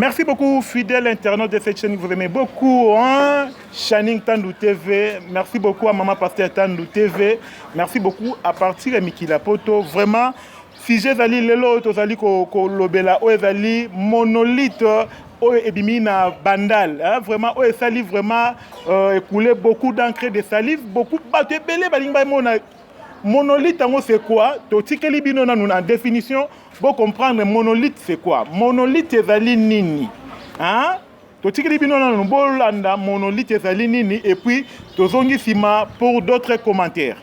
Merci beaucoup, fidèles internautes de cette chaîne que vous aimez beaucoup, hein? Channing Tandou TV. Merci beaucoup à Maman Pasteur Tandou TV. Merci beaucoup à partir de Mikila Poto. Vraiment, si j'ai allé lelo, tozali ko lobela, ezali monolithe, ebimina bandal. Vraiment, ezali vraiment écoulé beaucoup d'encre de salive, beaucoup de belé balingba mona. Monolithe, c'est quoi? Totikeli bino na en définition, pour comprendre monolithe c'est quoi? Monolithe ezali nini? Hein? Totikeli bino na bolanda monolithe ezali nini et puis tozongi sima pour d'autres commentaires.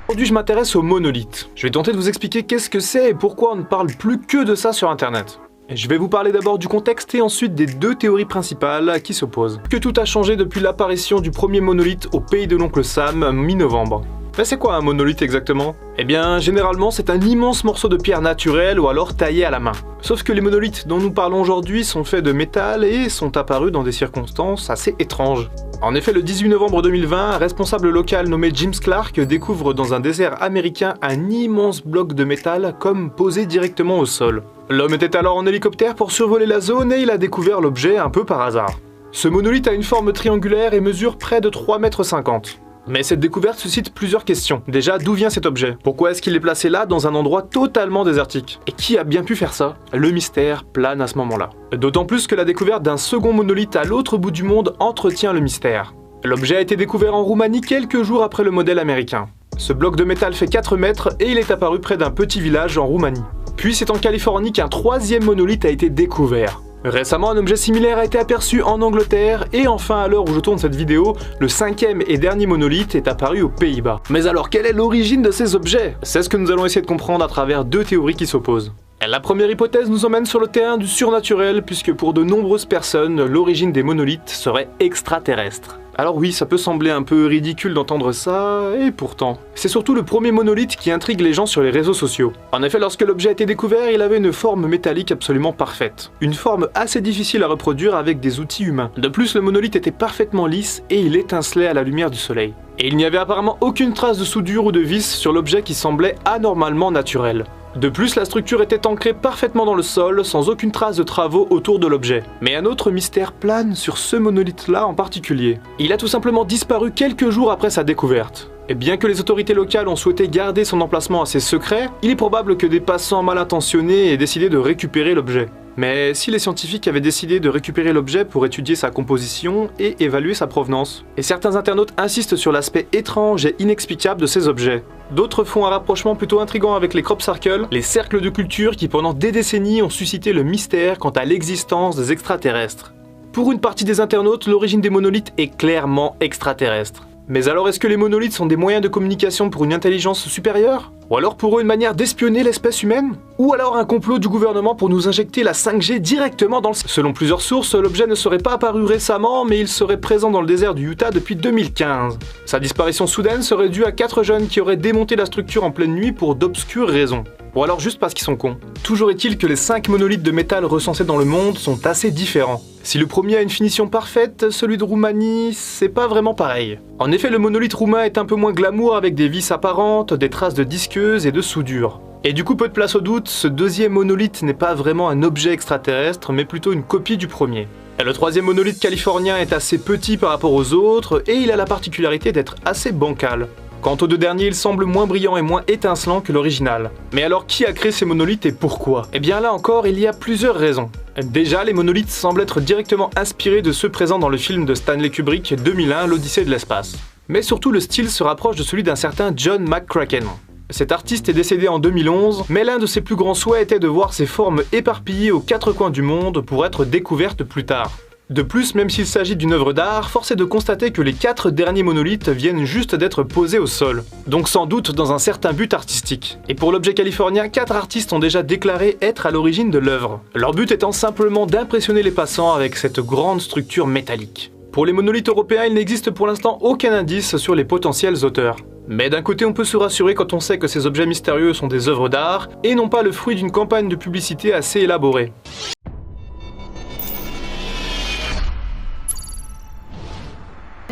Aujourd'hui, je m'intéresse aux monolithes. Je vais tenter de vous expliquer qu'est-ce que c'est et pourquoi on ne parle plus que de ça sur Internet. Je vais vous parler d'abord du contexte et ensuite des deux théories principales qui s'opposent. Que tout a changé depuis l'apparition du premier monolithe au pays de l'oncle Sam, mi-novembre. Mais c'est quoi un monolithe exactement? Eh bien, généralement, c'est un immense morceau de pierre naturelle ou alors taillé à la main. Sauf que les monolithes dont nous parlons aujourd'hui sont faits de métal et sont apparus dans des circonstances assez étranges. En effet, le 18 novembre 2020, un responsable local nommé James Clark découvre dans un désert américain un immense bloc de métal comme posé directement au sol. L'homme était alors en hélicoptère pour survoler la zone et il a découvert l'objet un peu par hasard. Ce monolithe a une forme triangulaire et mesure près de 3,50 m. Mais cette découverte suscite plusieurs questions. Déjà, d'où vient cet objet? Pourquoi est-ce qu'il est placé là, dans un endroit totalement désertique? Et qui a bien pu faire ça? Le mystère plane à ce moment-là. D'autant plus que la découverte d'un second monolithe à l'autre bout du monde entretient le mystère. L'objet a été découvert en Roumanie quelques jours après le modèle américain. Ce bloc de métal fait 4 mètres et il est apparu près d'un petit village en Roumanie. Puis c'est en Californie qu'un troisième monolithe a été découvert. Récemment, un objet similaire a été aperçu en Angleterre et enfin, à l'heure où je tourne cette vidéo, le cinquième et dernier monolithe est apparu aux Pays-Bas. Mais alors, quelle est l'origine de ces objets? C'est ce que nous allons essayer de comprendre à travers deux théories qui s'opposent. La première hypothèse nous emmène sur le terrain du surnaturel puisque pour de nombreuses personnes, l'origine des monolithes serait extraterrestre. Alors oui, ça peut sembler un peu ridicule d'entendre ça, et pourtant. C'est surtout le premier monolithe qui intrigue les gens sur les réseaux sociaux. En effet, lorsque l'objet a été découvert, il avait une forme métallique absolument parfaite. Une forme assez difficile à reproduire avec des outils humains. De plus, le monolithe était parfaitement lisse et il étincelait à la lumière du soleil. Et il n'y avait apparemment aucune trace de soudure ou de vis sur l'objet qui semblait anormalement naturel. De plus, la structure était ancrée parfaitement dans le sol, sans aucune trace de travaux autour de l'objet. Mais un autre mystère plane sur ce monolithe-là en particulier. Il a tout simplement disparu quelques jours après sa découverte. Et bien que les autorités locales ont souhaité garder son emplacement assez secret, il est probable que des passants mal intentionnés aient décidé de récupérer l'objet. Mais si les scientifiques avaient décidé de récupérer l'objet pour étudier sa composition et évaluer sa provenance? Et certains internautes insistent sur l'aspect étrange et inexplicable de ces objets. D'autres font un rapprochement plutôt intriguant avec les crop circles, les cercles de culture qui pendant des décennies ont suscité le mystère quant à l'existence des extraterrestres. Pour une partie des internautes, l'origine des monolithes est clairement extraterrestre. Mais alors est-ce que les monolithes sont des moyens de communication pour une intelligence supérieure? Ou alors pour eux une manière d'espionner l'espèce humaine? Ou alors un complot du gouvernement pour nous injecter la 5G directement dans le... Selon plusieurs sources, l'objet ne serait pas apparu récemment, mais il serait présent dans le désert du Utah depuis 2015. Sa disparition soudaine serait due à 4 jeunes qui auraient démonté la structure en pleine nuit pour d'obscures raisons. Ou alors juste parce qu'ils sont cons. Toujours est-il que les 5 monolithes de métal recensés dans le monde sont assez différents. Si le premier a une finition parfaite, celui de Roumanie, c'est pas vraiment pareil. En effet, le monolithe roumain est un peu moins glamour avec des vis apparentes, des traces de disqueuse et de soudure. Et du coup, peu de place au doute, ce deuxième monolithe n'est pas vraiment un objet extraterrestre, mais plutôt une copie du premier. Et le troisième monolithe californien est assez petit par rapport aux autres, et il a la particularité d'être assez bancal. Quant aux deux derniers, ils semblent moins brillants et moins étincelants que l'original. Mais alors, qui a créé ces monolithes et pourquoi? Eh bien là encore, il y a plusieurs raisons. Déjà, les monolithes semblent être directement inspirés de ceux présents dans le film de Stanley Kubrick 2001, l'Odyssée de l'espace. Mais surtout, le style se rapproche de celui d'un certain John McCracken. Cet artiste est décédé en 2011, mais l'un de ses plus grands souhaits était de voir ces formes éparpillées aux 4 coins du monde pour être découvertes plus tard. De plus, même s'il s'agit d'une œuvre d'art, force est de constater que les 4 derniers monolithes viennent juste d'être posés au sol. Donc sans doute dans un certain but artistique. Et pour l'objet californien, 4 artistes ont déjà déclaré être à l'origine de l'œuvre. Leur but étant simplement d'impressionner les passants avec cette grande structure métallique. Pour les monolithes européens, il n'existe pour l'instant aucun indice sur les potentiels auteurs. Mais d'un côté, on peut se rassurer quand on sait que ces objets mystérieux sont des œuvres d'art et non pas le fruit d'une campagne de publicité assez élaborée.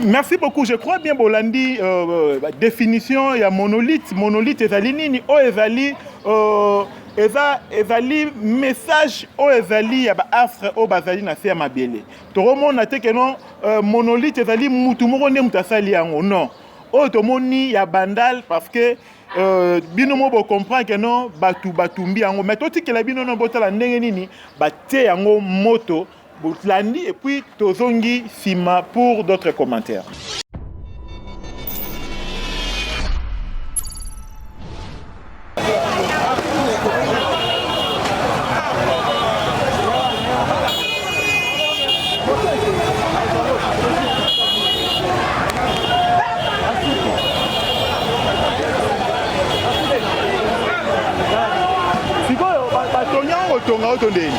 Merci beaucoup. Je crois bien Bolandi définition il y a monolithe. Monolithe ezali nini? O ezali ezali message o ezali ya ba astre o bazali na se ya mabele. Toromona te que non monolithe ezali mutu moko nde mutasali yango. Non. O tomoni ya bandal parce que bino mo bo comprendre que non batumbi yango. Mais toti que la bino non botala ndenge nini ba te yango moto. Botlandi et puis Tozongi Sima pour d'autres commentaires. Sikoyo batonya otonga otondeni.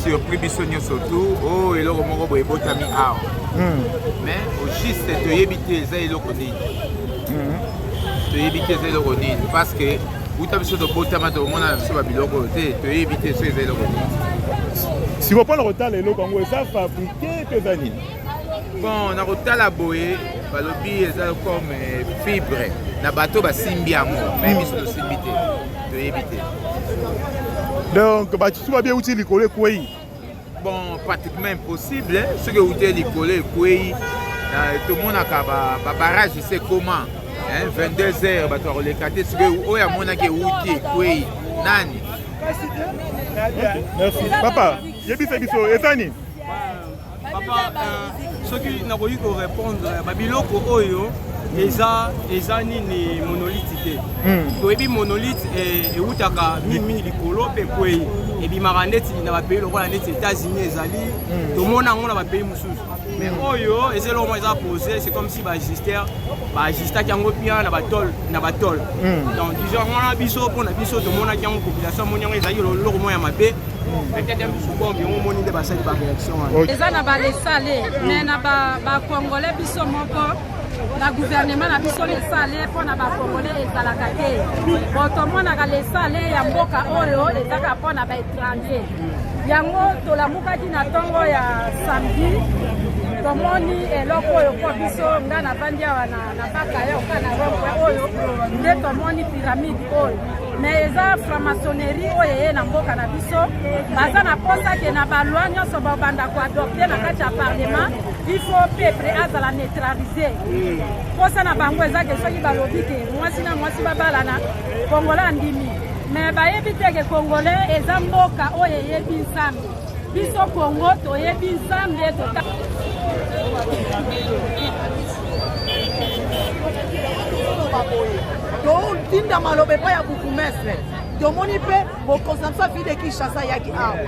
surpris bisogno surtout oh eloko moko boye botami awa mais au juste toyebi eza eloko nini toyebi eza eloko nini parce que uta biso tobotama tomona biso babiloko te toyebi so eza eloko nini si vous prenez le retard eloko yango eza fabriqué mpe eza nini bon na kotala boye balobi eza comme fibre na bato basimbi yango mais biso tosimbi te toyebi te. Donc, tu vas bien utiliser le kouei. Bon, pratiquement impossible. Ce que vous avez dit, tout le monde a un barrage, c'est comment 22 heures, tu as les quartiers. Ce que vous avez dit, kouei. Nani. Merci. Papa, il y a biso Etani. Papa, ceux qui n'ont pas pu répondre, Babiloko Oyo. Eza nini monolithe toyebi monolithe eutaka mimi likolo mpe kwei ebimaka ndeti na bapays lokola ndeti États-Unis ezali tomona yango na bapays mosusu mais oyo eza eloko moko eza posé c'est comme si baajustaki yango bien na batole donc disons wana biso mpona biso tomonaki yango population amoni yango ezali eloko moko ya mabe peut-être un biso bombi yango omoni nde basali baréaction wana eza na balesale mais na bacongolais biso moko la gouvernement na biso lesale mpona bacongolais ezalaka te bon tomonaka lesale ya mboka oyo ezaka mpona baétranger yango tolamukaki na ntongo ya samedi tomoni eloko oyo mpo biso nga navandi awa na bakaya oka na rompoint oyo nde tomoni pyramide oyo mais eza franc-maçonnerie oyo eye na mboka na biso baza na mposa ke na baloi nyonso babanda koadopte na kati ya parlement il faut peuple azala neutraliser mposa na bango eza ke soki balobi te mwasi na mwasi babalana kongola andimi mais bayebi te ke congolais eza mboka oyo eyebi nzambe biso kongo toyebi nzambe baboye totinda maloba epai ya bourgmestre tomoni mpe bokonsamsa fille de kinshasa yaki awa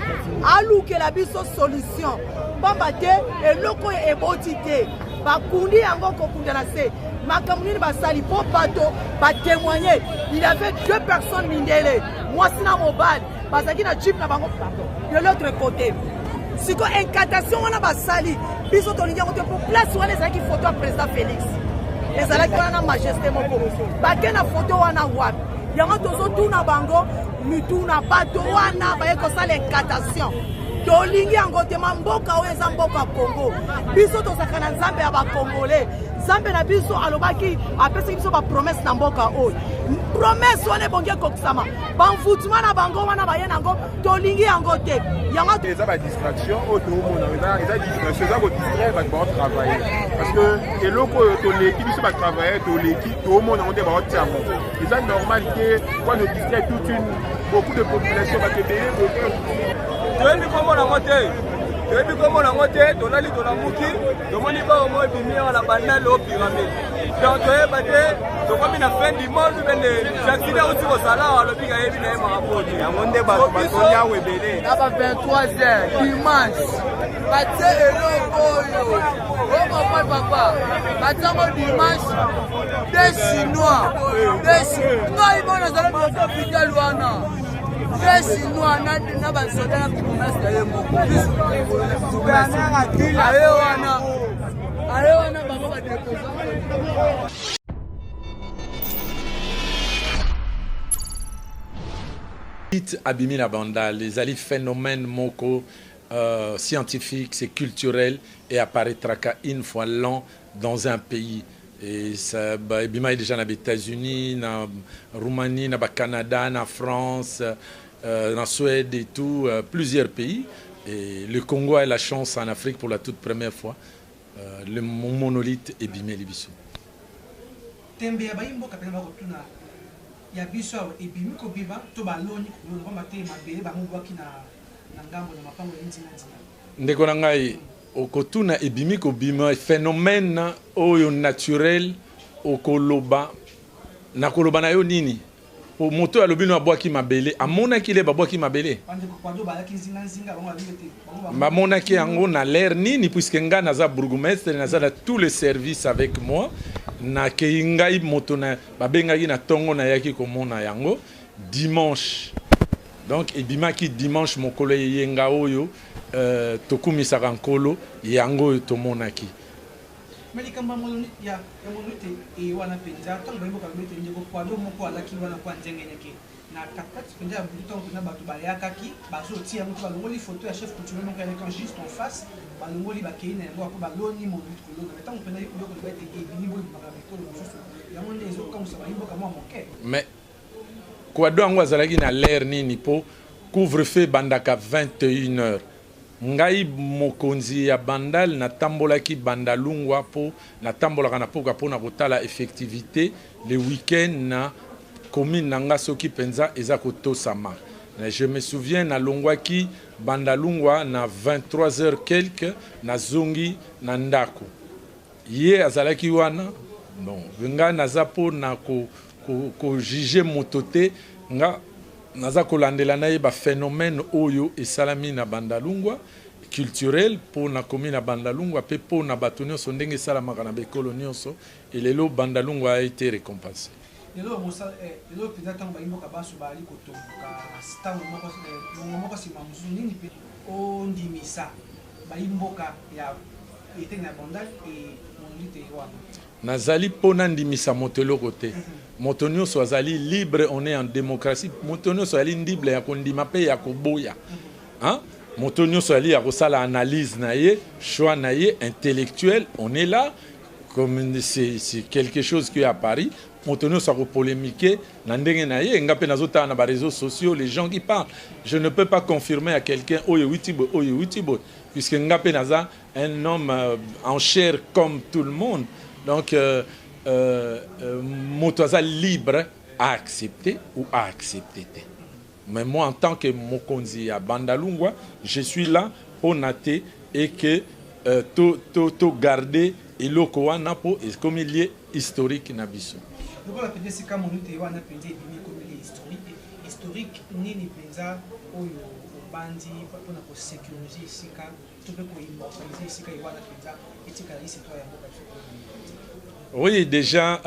alukela biso solution pamba te eloko oyo eboti te bakundi yango kokunda na se makambo nini basali mpo bato batémoigne il y avait 2 personnes mindele mwasi na mobali bazalaki na jip na bango de l'autre côté siko incantation wana basali biso tolingi yango te mpo place wana ezalaki photo ya président Félix ezalaki wana na majesté moko bake na photo wana wapi yango tozotuna bango mituna bato wana baye kosala incantation tolingi yango te mboka oyo eza mboka Congo biso tozalaka na nzambe ya bakongole nzambe na biso alobaki apesaki biso bapromese na mboka oyo promese wana ebongi ekokisama bamvutuma na bango wana baye nango tolingi yango te yango eza badistraction oyo toomona eza distraction eza kodistraire bato baotravaille parce que eloko oyo toleki biso batravailleur toleki toomona yango te baotiango eza normal ke wana odistraire beaucoup de population bakebele toyebi kombo nango te toyebi kombo nango te tolali tolamuki tomoni baomo ebimiaka na bandale o pyramide donc toyeba te tokomi na fin du monde bende jackine auti kosala alobi kayebi na ye makambo te yango nde bato batoli awo ebele na ba 23h dimanche batie eloko oyo omopai papa batiango dimanche de chinois ngai bona ezala biloto hôpital wana de chinois na basoda na promese na ye moko aye wana bango badeposa Abimi la banda, les ali phénomènes moko scientifiques, c'est culturel et apparaîtra une fois l'an dans un pays. Et ça, Abima est déjà dans les États-Unis, dans la Roumanie, dans le Canada, dans la France, dans la Suède et tout, plusieurs pays. Et le Congo a la chance en Afrique pour la toute première fois. Le monolithe Ebimé Libiso. ya biso ebimi kobiba to baloni ko mate mabele ba mubaki na ngambo na mapango ya ntina ntina ndeko na ngai okotuna ebimi kobima phénomène oyo naturel okoloba na koloba na yo nini o moto alobi no abwaki mabele amona kile babwaki mabele mamona ki yango na l'air nini puisque nga naza bourgmestre naza tous les services avec moi na keingai moto na babengaki na tongo na yaki komona yango dimanche donc ebimaki dimanche mokolo yenga oyo tokumisaka nkolo yango tomonaki melikamba moloni ya molite e wana penza tango bayimboka bete ndeko kwa do moko alaki wana kwa nzengenyeke na takati penza buton na batu bayakaki bazotia mutu balongoli photo ya chef coutumier moko avec un juste en face balongoli bakeina yango apo baloni molite kolona tango penza yo ko bete ebini bo bakabetolo mosusu yango ndezo kamusa bayimboka mwa moke mais kwa do yango azalaki na l'air nini po couvre-feu bandaka 21h ngai mokonzi ya bandal na tambolaki bandalungwa po na tambolaka na poka po na kotala effectivité le week-end na commune nanga soki penza eza kotosama. Je me souviens na longwaki bandalungwa na 23h quelque na zongi na ndako ye azalaki wana bon nga naza po na ko juger motote nga naza kolandela na ye ba phénomène oyo esalami na bandalungwa culturel pour na commune na bandalungwa pe po na bato nyonso ndenge esalamaka na bekolo nyonso et lelo bandalungwa a été récompensé. Lelo mosala lelo penza tango bayimboka baso bali kotomboka stango moko sima mususu nini pe ondimisa bayimboka ya etenge na bandal et monolite wana nazali pona ndimisa motelo côté moto nyonso azali libre, on est en démocratie moto nyonso azali libre ya kondima pe ya koboya hein moto nyonso azali ya kosala analyse na ye choix na ye intellectuel on est là comme c'est quelque chose qui est à Paris moto nyonso ko polémiquer na ndenge na ye nga pe nazota na ba réseaux sociaux les gens qui parlent je ne peux pas confirmer à quelqu'un oyo witibo puisque nga pe naza un homme en chair comme tout le monde. Donc, Motoza libre à accepter ou à accepter. Mais moi, en tant que Mokonzi à Bandalungwa, je suis là pour noter et que tout garder et l'Okoana pour comme il est historique Nabiso. lokola mpenza esika monolite wana mpenza ebimi komeli historique nini mpenza oyo obandi mpona kosécurize esika to mpe koimmortalize esika ewana mpenza etikala histoire ya mboka biso. Oui, déjà,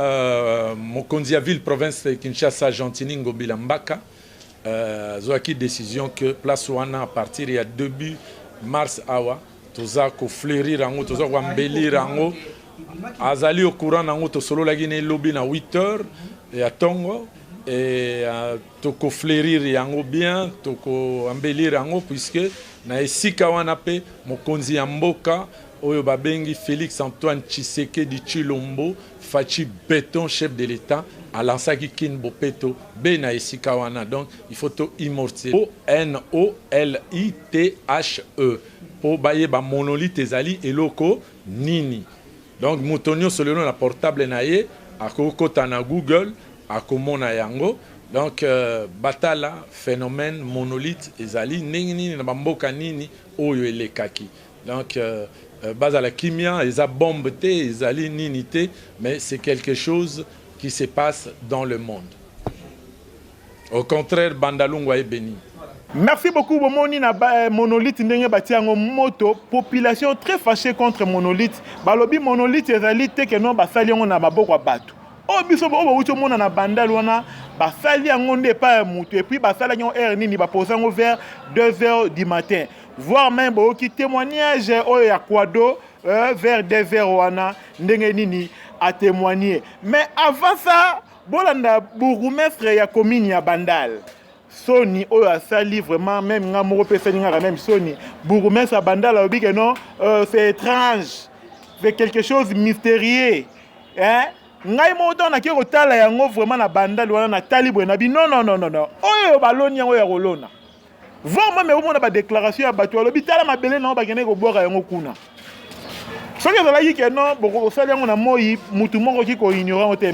Mokonzi ville province de Kinshasa, Gentini Ngobila Mbaka, Zoaki décision que place Wana à partir il y a début mars awa, toza ko fleurir ango, toza ko embellir ango, azali au courant ango to solo la Guinée lobby na 8h et à Tongo et to ko fleurir ango bien, to ko embellir ango puisque na esika wana pe Mokonzi Mboka oyo babengi Félix Antoine Tshisekedi Tshilombo Fachi Béton chef de l'État alansaki kin bopeto be na esika wana, donc il faut to immortaliser ONOLITHE po baye ba monolithe ezali eloko nini. Donc mutonio selon la portable na ye akokota na Google akomona yango. Donc batala phénomène monolithe ezali ndenge nini na bamboka nini oyo elekaki. Donc base la kimia, ils a bombé, ils a l'inunité, mais c'est quelque chose qui se passe dans le monde. Au contraire, Bandalungwa est béni. Merci beaucoup, Bomoni na monolithe ndenge bati yango moto, population très fâchée contre monolithe. Balobi monolithe ezali te ke non basali yango na maboko batu. O biso bo ucho mona na bandal wana basali yango nde pa mutu et puis basali yango heure nini ba poser yango vers 2h du matin. Voire même qui témoignage à Kwado vers des vers wana ndenge nini a témoigné. Mais avant ça, bolanda bourgmestre ya commune ya Bandal. Soni oyo asali vraiment même nga moko pesa ninga même Soni bourgmestre à Bandal a dit que non c'est étrange. C'est quelque chose de mystérieux. Hein? Ngai mo don na ki kotala yango vraiment na Bandal wana na talibwe na bi non. Oyo baloni yango ya kolona. Vraiment mais on a des déclarations à bateau l'hôpital m'a belé non ba gene ko boka yango kuna. Ce que ça dit que non boko sali yango na moi mutu moko ki ko ignorant te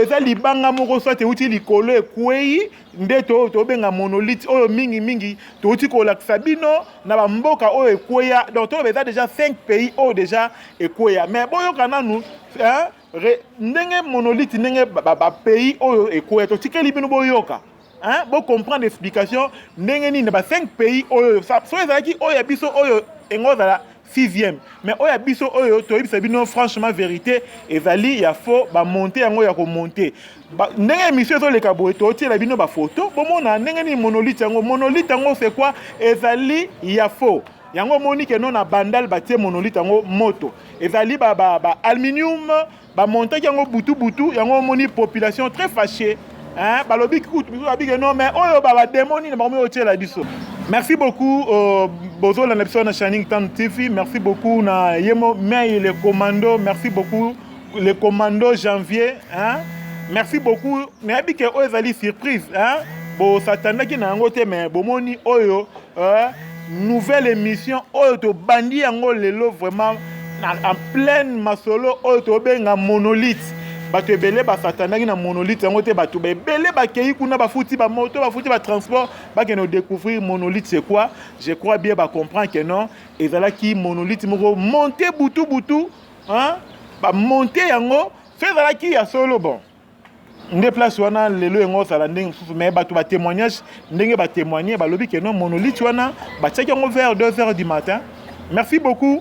ça libanga moko soit te uti likolo ekwei ndeto to benga monolithe oyo mingi to uti ko la sabino na ba mboka oyo ekweya donc to beza déjà 5 pays oyo déjà ekweya mais boyo kana nous hein ndenge monolithe ndenge ba pays oyo ekweya to tikeli bino boyoka. Hein, bon comprendre l'explication ndenge ni na 5 pays oyo ça so ezaki oyo biso oyo engozala 6e mais oyo biso oyo to yebisa bino franchement vérité ezali ya faux ba monter yango ya ko monter ndenge émission zo leka boye to tiela bino ba photo bomona ndenge ni monolithe yango c'est quoi ezali ya faux yango moni ke non na Bandal batie monolithe yango moto ezali ba aluminium ba monter yango butu yango moni population très fâchée. Hein, balobi kout biso non mais oyo baba démoni na bamoyo tiela biso. Merci beaucoup bozo la nation na Shining Town TV, merci beaucoup na yemo mais les commandos, merci beaucoup les commandos janvier, hein. Merci beaucoup na bi ke oyo ezali surprise, hein. Bo satana ki na ngo te mais bomoni oyo nouvelle émission oyo to bandi yango lelo vraiment en pleine masolo oyo to benga monolithe. Bato ebele ba satanaki na monolithe yango te bato ebele bakei kuna bafuti ba moto bafuti ba transport ba que nous découvrir monolithe c'est quoi. Je crois bien ba comprendre que non ezalaki monolithe moko monter butu hein ba monter yango c'est ezalaki ya solo bon nde place wana lelo yango sala ndenge mais bato ba témoignage ndenge ba témoigner ba lobi que non monolithe wana ba tchaki yango vers 2h du matin. Merci beaucoup.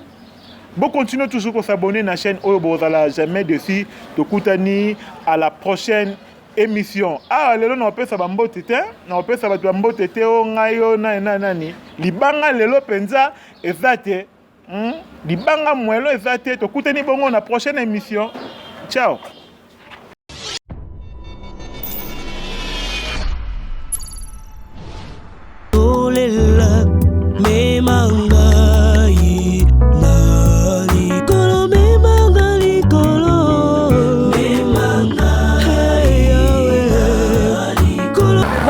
Bon, continuez toujours à s'abonner à la chaîne Oyobozala jamais dessus. Tokutani à la prochaine émission. Ah, lelo na opesa bambo tete, na opesa batu bambo tete o ngayo na nani. Libanga lelo penza ezate. Libanga mwelo ezate. Tokutani bongo na prochaine émission. Ciao.